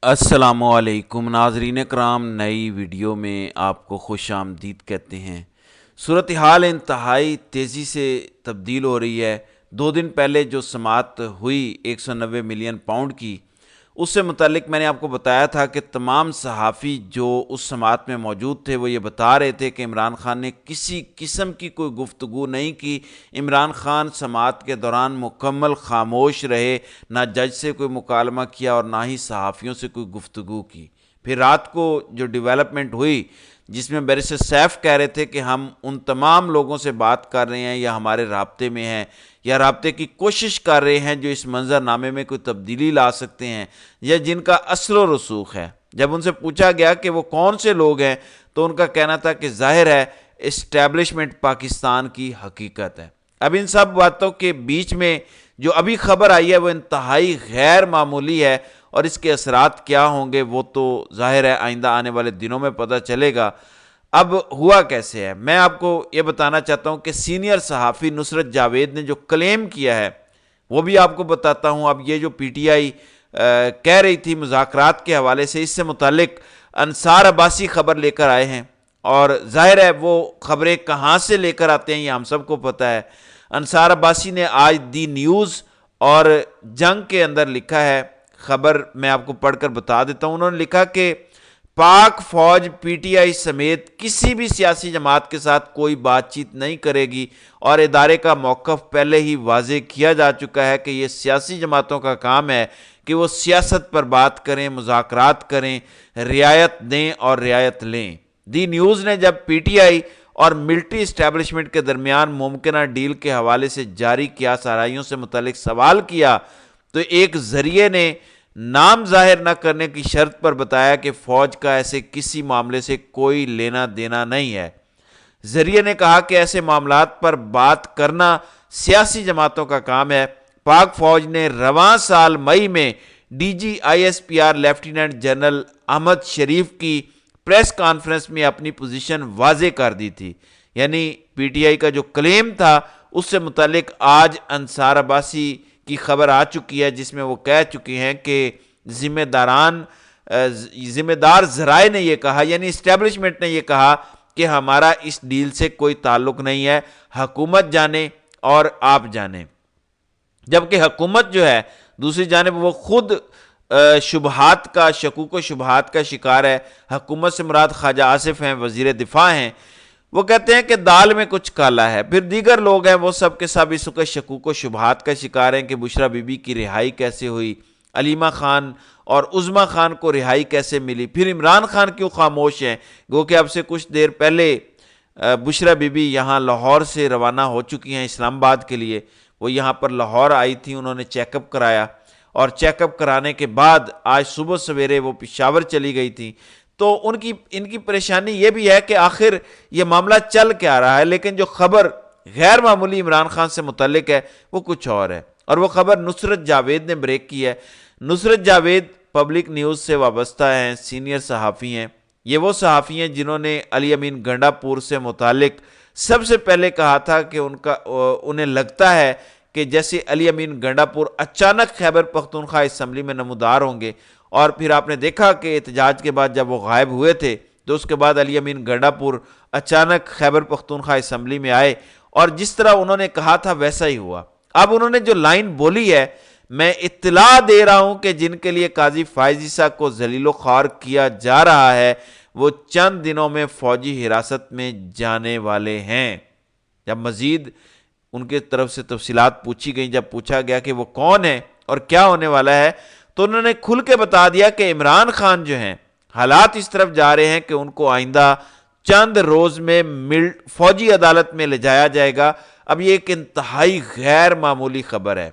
السلام علیکم ناظرین کرام، نئی ویڈیو میں آپ کو خوش آمدید کہتے ہیں۔ صورتحال انتہائی تیزی سے تبدیل ہو رہی ہے۔ 2 دن پہلے جو سماعت ہوئی 190 ملین پاؤنڈ کی، اس سے متعلق میں نے آپ کو بتایا تھا کہ تمام صحافی جو اس سماعت میں موجود تھے وہ یہ بتا رہے تھے کہ عمران خان نے کسی قسم کی کوئی گفتگو نہیں کی۔ عمران خان سماعت کے دوران مکمل خاموش رہے، نہ جج سے کوئی مکالمہ کیا اور نہ ہی صحافیوں سے کوئی گفتگو کی۔ پھر رات کو جو ڈیولپمنٹ ہوئی جس میں بیرسٹر سیف کہہ رہے تھے کہ ہم ان تمام لوگوں سے بات کر رہے ہیں یا ہمارے رابطے میں ہیں یا رابطے کی کوشش کر رہے ہیں جو اس منظر نامے میں کوئی تبدیلی لا سکتے ہیں یا جن کا اثر و رسوخ ہے۔ جب ان سے پوچھا گیا کہ وہ کون سے لوگ ہیں تو ان کا کہنا تھا کہ ظاہر ہے اسٹیبلشمنٹ پاکستان کی حقیقت ہے۔ اب ان سب باتوں کے بیچ میں جو ابھی خبر آئی ہے وہ انتہائی غیر معمولی ہے، اور اس کے اثرات کیا ہوں گے وہ تو ظاہر ہے آئندہ آنے والے دنوں میں پتہ چلے گا۔ اب ہوا کیسے ہے، میں آپ کو یہ بتانا چاہتا ہوں کہ سینئر صحافی نصرت جاوید نے جو کلیم کیا ہے وہ بھی آپ کو بتاتا ہوں۔ اب یہ جو پی ٹی آئی کہہ رہی تھی مذاکرات کے حوالے سے، اس سے متعلق انصار عباسی خبر لے کر آئے ہیں، اور ظاہر ہے وہ خبریں کہاں سے لے کر آتے ہیں یہ ہم سب کو پتہ ہے۔ انصار عباسی نے آج دی نیوز اور جنگ کے اندر لکھا ہے، خبر میں آپ کو پڑھ کر بتا دیتا ہوں۔ انہوں نے لکھا کہ پاک فوج پی ٹی آئی سمیت کسی بھی سیاسی جماعت کے ساتھ کوئی بات چیت نہیں کرے گی، اور ادارے کا موقف پہلے ہی واضح کیا جا چکا ہے کہ یہ سیاسی جماعتوں کا کام ہے کہ وہ سیاست پر بات کریں، مذاکرات کریں، رعایت دیں اور رعایت لیں۔ دی نیوز نے جب پی ٹی آئی اور ملٹری اسٹیبلشمنٹ کے درمیان ممکنہ ڈیل کے حوالے سے جاری قیاس آرائیوں سے متعلق سوال کیا تو ایک ذریعے نے نام ظاہر نہ کرنے کی شرط پر بتایا کہ فوج کا ایسے کسی معاملے سے کوئی لینا دینا نہیں ہے۔ ذریعے نے کہا کہ ایسے معاملات پر بات کرنا سیاسی جماعتوں کا کام ہے۔ پاک فوج نے رواں سال مئی میں D G I S P R lieutenant general Ahmed Sharif کی پریس کانفرنس میں اپنی پوزیشن واضح کر دی تھی، یعنی پی ٹی آئی کا جو کلیم تھا اس سے متعلق آج انصار عباسی کی خبر آ چکی ہے جس میں وہ کہہ چکی ہیں کہ ذمہ دار ذرائع نے یہ کہا، یعنی اسٹیبلشمنٹ نے یہ کہا کہ ہمارا اس ڈیل سے کوئی تعلق نہیں ہے، حکومت جانے اور آپ جانے۔ جبکہ حکومت جو ہے دوسری جانب وہ خود شکوک و شبہات کا شکار ہے۔ حکومت سے مراد خواجہ آصف ہیں، وزیر دفاع ہیں، وہ کہتے ہیں کہ دال میں کچھ کالا ہے۔ پھر دیگر لوگ ہیں وہ سب کے سب اس وقت شکوک و شبہات کا شکار ہیں کہ بشریٰ بی بی کی رہائی کیسے ہوئی، علیمہ خان اور عظمیٰ خان کو رہائی کیسے ملی، پھر عمران خان کیوں خاموش ہیں، گو کہ اب سے کچھ دیر پہلے بشریٰ بی بی یہاں لاہور سے روانہ ہو چکی ہیں اسلام آباد کے لیے۔ وہ یہاں پر لاہور آئی تھیں، انہوں نے چیک اپ کرایا، اور چیک اپ کرانے کے بعد آج صبح سویرے وہ پشاور چلی گئی تھیں۔ تو ان کی پریشانی یہ بھی ہے کہ آخر یہ معاملہ چل کیا رہا ہے، لیکن جو خبر غیر معمولی عمران خان سے متعلق ہے وہ کچھ اور ہے، اور وہ خبر نصرت جاوید نے بریک کی ہے۔ نصرت جاوید پبلک نیوز سے وابستہ ہیں، سینئر صحافی ہیں۔ یہ وہ صحافی ہیں جنہوں نے علی امین گنڈا پور سے متعلق سب سے پہلے کہا تھا کہ انہیں لگتا ہے کہ جیسے علی امین گنڈا پور اچانک خیبر پختونخوا اسمبلی میں نمودار ہوں گے، اور پھر آپ نے دیکھا کہ احتجاج کے بعد جب وہ غائب ہوئے تھے تو اس کے بعد علی امین گنڈا پور اچانک خیبر پختونخوا اسمبلی میں آئے، اور جس طرح انہوں نے کہا تھا ویسا ہی ہوا۔ اب انہوں نے جو لائن بولی ہے، میں اطلاع دے رہا ہوں کہ جن کے لیے قاضی فائز عیسیٰ کو ذلیل و خوار کیا جا رہا ہے وہ چند دنوں میں فوجی حراست میں جانے والے ہیں۔ جب مزید ان کے طرف سے تفصیلات پوچھی گئیں، جب پوچھا گیا کہ وہ کون ہے اور کیا ہونے والا ہے، تو انہوں نے کھل کے بتا دیا کہ عمران خان جو ہیں حالات اس طرف جا رہے ہیں کہ ان کو آئندہ چند روز میں فوجی عدالت میں لے جایا جائے گا۔ اب یہ ایک انتہائی غیر معمولی خبر ہے۔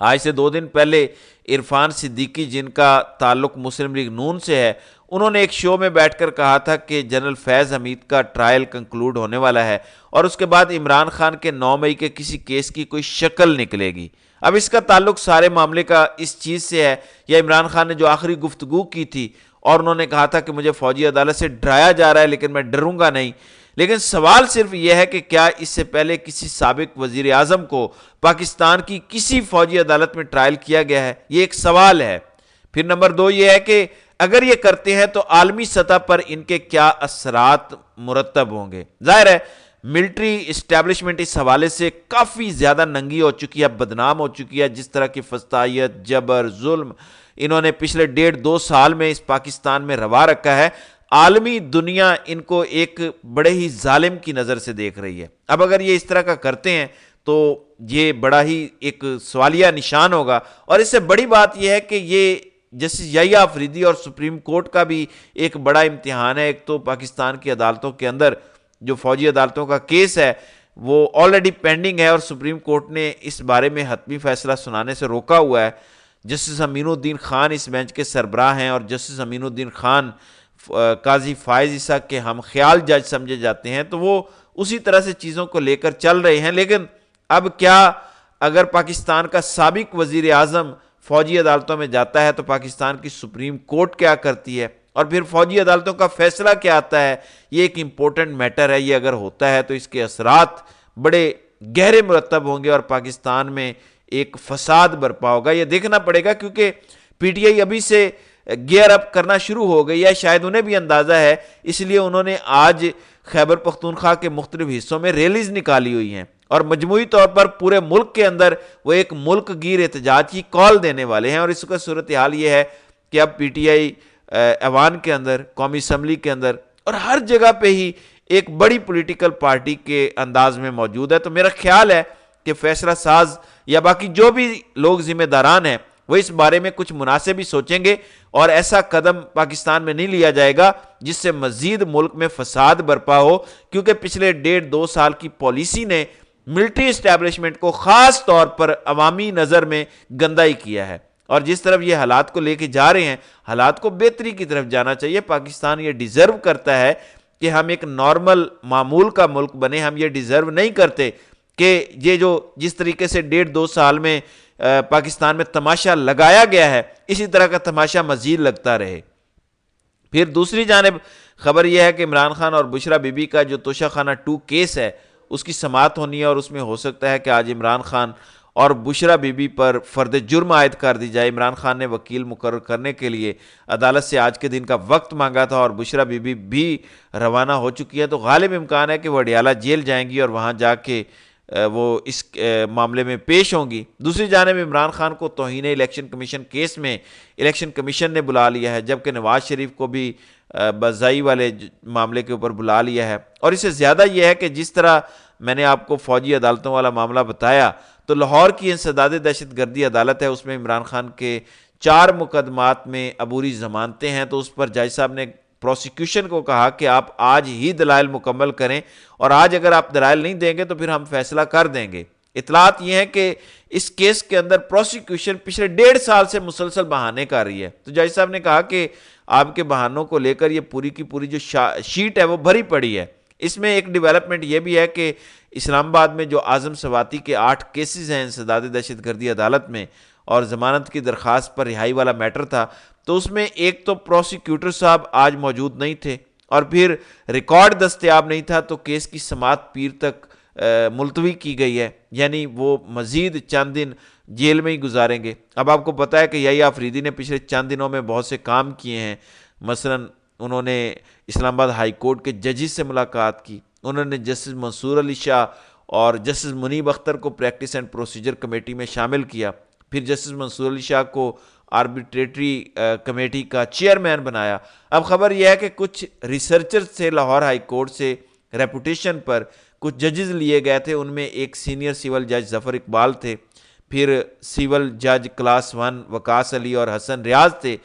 آج سے 2 دن پہلے عرفان صدیقی، جن کا تعلق مسلم لیگ نون سے ہے، انہوں نے ایک شو میں بیٹھ کر کہا تھا کہ جنرل فیض حمید کا ٹرائل کنکلوڈ ہونے والا ہے، اور اس کے بعد عمران خان کے 9 مئی کے کسی کیس کی کوئی شکل نکلے گی۔ اب اس کا تعلق سارے معاملے کا اس چیز سے ہے، یا عمران خان نے جو آخری گفتگو کی تھی اور انہوں نے کہا تھا کہ مجھے فوجی عدالت سے ڈرایا جا رہا ہے لیکن میں ڈروں گا نہیں۔ لیکن سوال صرف یہ ہے کہ کیا اس سے پہلے کسی سابق وزیر اعظم کو پاکستان کی کسی فوجی عدالت میں ٹرائل کیا گیا ہے؟ یہ ایک سوال ہے۔ پھر نمبر 2 یہ ہے کہ اگر یہ کرتے ہیں تو عالمی سطح پر ان کے کیا اثرات مرتب ہوں گے۔ ظاہر ہے ملٹری اسٹیبلشمنٹ اس حوالے سے کافی زیادہ ننگی ہو چکی ہے، بدنام ہو چکی ہے۔ جس طرح کی فسطائیت، جبر، ظلم انہوں نے پچھلے 1.5-2 سال میں اس پاکستان میں روا رکھا ہے، عالمی دنیا ان کو ایک بڑے ہی ظالم کی نظر سے دیکھ رہی ہے۔ اب اگر یہ اس طرح کا کرتے ہیں تو یہ بڑا ہی ایک سوالیہ نشان ہوگا، اور اس سے بڑی بات یہ ہے کہ یہ جسٹس یحییٰ آفریدی اور سپریم کورٹ کا بھی ایک بڑا امتحان ہے۔ ایک تو پاکستان کی عدالتوں کے اندر جو فوجی عدالتوں کا کیس ہے وہ آلریڈی پینڈنگ ہے، اور سپریم کورٹ نے اس بارے میں حتمی فیصلہ سنانے سے روکا ہوا ہے۔ جسٹس امین الدین خان اس بینچ کے سربراہ ہیں، اور جسٹس امین الدین خان قاضی فائز عیسیٰ کے ہم خیال جج سمجھے جاتے ہیں، تو وہ اسی طرح سے چیزوں کو لے کر چل رہے ہیں۔ لیکن اب کیا اگر پاکستان کا سابق وزیر اعظم فوجی عدالتوں میں جاتا ہے تو پاکستان کی سپریم کورٹ کیا کرتی ہے، اور پھر فوجی عدالتوں کا فیصلہ کیا آتا ہے، یہ ایک امپورٹنٹ میٹر ہے۔ یہ اگر ہوتا ہے تو اس کے اثرات بڑے گہرے مرتب ہوں گے، اور پاکستان میں ایک فساد برپا ہوگا۔ یہ دیکھنا پڑے گا، کیونکہ پی ٹی آئی ابھی سے گیئر اپ کرنا شروع ہو گئی ہے، شاید انہیں بھی اندازہ ہے، اس لیے انہوں نے آج خیبر پختونخوا کے مختلف حصوں میں ریلیز نکالی ہوئی ہیں، اور مجموعی طور پر پورے ملک کے اندر وہ ایک ملک گیر احتجاج کی کال دینے والے ہیں۔ اور اس کا صورتحال یہ ہے کہ اب پی ٹی آئی ایوان کے اندر، قومی اسمبلی کے اندر اور ہر جگہ پہ ہی ایک بڑی پولیٹیکل پارٹی کے انداز میں موجود ہے۔ تو میرا خیال ہے کہ فیصلہ ساز یا باقی جو بھی لوگ ذمہ داران ہیں وہ اس بارے میں کچھ مناسب ہی سوچیں گے، اور ایسا قدم پاکستان میں نہیں لیا جائے گا جس سے مزید ملک میں فساد برپا ہو، کیونکہ پچھلے 1.5-2 سال کی پالیسی نے ملٹری اسٹیبلشمنٹ کو خاص طور پر عوامی نظر میں گندا ہی کیا ہے۔ اور جس طرف یہ حالات کو لے کے جا رہے ہیں، حالات کو بہتری کی طرف جانا چاہیے۔ پاکستان یہ ڈیزرو کرتا ہے کہ ہم ایک نارمل معمول کا ملک بنے۔ ہم یہ ڈیزرو نہیں کرتے کہ یہ جو جس طریقے سے 1.5-2 سال میں پاکستان میں تماشا لگایا گیا ہے، اسی طرح کا تماشا مزید لگتا رہے۔ پھر دوسری جانب خبر یہ ہے کہ عمران خان اور بشرا بی بی کا جو توشہ خانہ 2 کیس ہے اس کی سماعت ہونی ہے، اور اس میں ہو سکتا ہے کہ آج عمران خان اور بشرا بی بی پر فرد جرم عائد کر دی جائے۔ عمران خان نے وکیل مقرر کرنے کے لیے عدالت سے آج کے دن کا وقت مانگا تھا، اور بشرا بی بی بھی روانہ ہو چکی ہے، تو غالب امکان ہے کہ وہ اڈیالہ جیل جائیں گی اور وہاں جا کے وہ اس معاملے میں پیش ہوں گی۔ دوسری جانب عمران خان کو توہین الیکشن کمیشن کیس میں الیکشن کمیشن نے بلا لیا ہے، جبکہ نواز شریف کو بھی بازائی والے معاملے کے اوپر بلا لیا ہے۔ اور اس سے زیادہ یہ ہے کہ جس طرح میں نے آپ کو فوجی عدالتوں والا معاملہ بتایا، تو لاہور کی انسداد دہشت گردی عدالت ہے، اس میں عمران خان کے 4 مقدمات میں عبوری ضمانتیں ہیں، تو اس پر جج صاحب نے پروسیکیوشن کو کہا کہ آپ آج ہی دلائل مکمل کریں، اور آج اگر آپ دلائل نہیں دیں گے تو پھر ہم فیصلہ کر دیں گے۔ اطلاعات یہ ہیں کہ اس کیس کے اندر پروسیکیوشن پچھلے 1.5 سال سے مسلسل بہانے کر رہی ہے، تو جج صاحب نے کہا کہ آپ کے بہانوں کو لے کر یہ پوری کی پوری جو شیٹ ہے وہ بھری پڑی ہے۔ اس میں ایک ڈیولپمنٹ یہ بھی ہے کہ اسلام آباد میں جو اعظم سواتی کے 8 کیسز ہیں انسداد دہشت گردی عدالت میں، اور ضمانت کی درخواست پر رہائی والا میٹر تھا، تو اس میں ایک تو پروسیکیوٹر صاحب آج موجود نہیں تھے، اور پھر ریکارڈ دستیاب نہیں تھا، تو کیس کی سماعت پیر تک ملتوی کی گئی ہے، یعنی وہ مزید چند دن جیل میں ہی گزاریں گے۔ اب آپ کو پتہ ہے کہ یحییٰ آفریدی نے پچھلے چند دنوں میں بہت سے کام کیے ہیں، مثلا انہوں نے اسلام آباد ہائی کورٹ کے ججز سے ملاقات کی، انہوں نے جسٹس منصور علی شاہ اور جسٹس منیب اختر کو پریکٹس اینڈ پروسیجر کمیٹی میں شامل کیا، پھر جسٹس منصور علی شاہ کو آربیٹریٹری کمیٹی کا چیئرمین بنایا۔ اب خبر یہ ہے کہ کچھ ریسرچر سے لاہور ہائی کورٹ سے ریپوٹیشن پر کچھ ججز لیے گئے تھے، ان میں ایک سینئر سیول جج ظفر اقبال تھے، پھر سیول جج کلاس 1 وقاص علی اور حسن ریاض تھے۔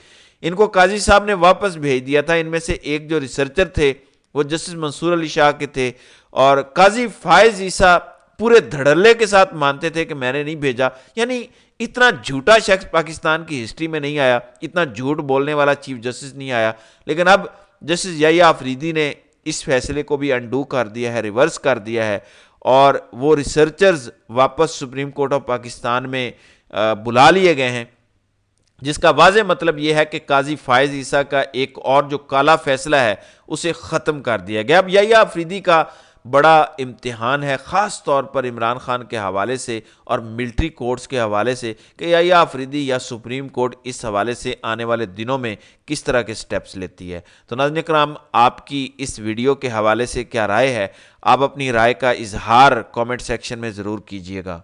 ان کو قاضی صاحب نے واپس بھیج دیا تھا۔ ان میں سے ایک جو ریسرچر تھے وہ جسٹس منصور علی شاہ کے تھے، اور قاضی فائز عیسیٰ پورے دھڑلے کے ساتھ مانتے تھے کہ میں نے نہیں بھیجا۔ یعنی اتنا جھوٹا شخص پاکستان کی ہسٹری میں نہیں آیا، اتنا جھوٹ بولنے والا چیف جسٹس نہیں آیا۔ لیکن اب جسٹس یحییٰ آفریدی نے اس فیصلے کو بھی انڈو کر دیا ہے، ریورس کر دیا ہے، اور وہ ریسرچرز واپس سپریم کورٹ آف پاکستان میں بلا لیے گئے ہیں، جس کا واضح مطلب یہ ہے کہ قاضی فائز عیسیٰ کا ایک اور جو کالا فیصلہ ہے اسے ختم کر دیا گیا۔ اب یحییٰ آفریدی کا بڑا امتحان ہے، خاص طور پر عمران خان کے حوالے سے اور ملٹری کورٹس کے حوالے سے کہ یا آفریدی یا سپریم کورٹ اس حوالے سے آنے والے دنوں میں کس طرح کے سٹیپس لیتی ہے۔ تو ناظرین کرام، آپ کی اس ویڈیو کے حوالے سے کیا رائے ہے؟ آپ اپنی رائے کا اظہار کامنٹ سیکشن میں ضرور کیجیے گا۔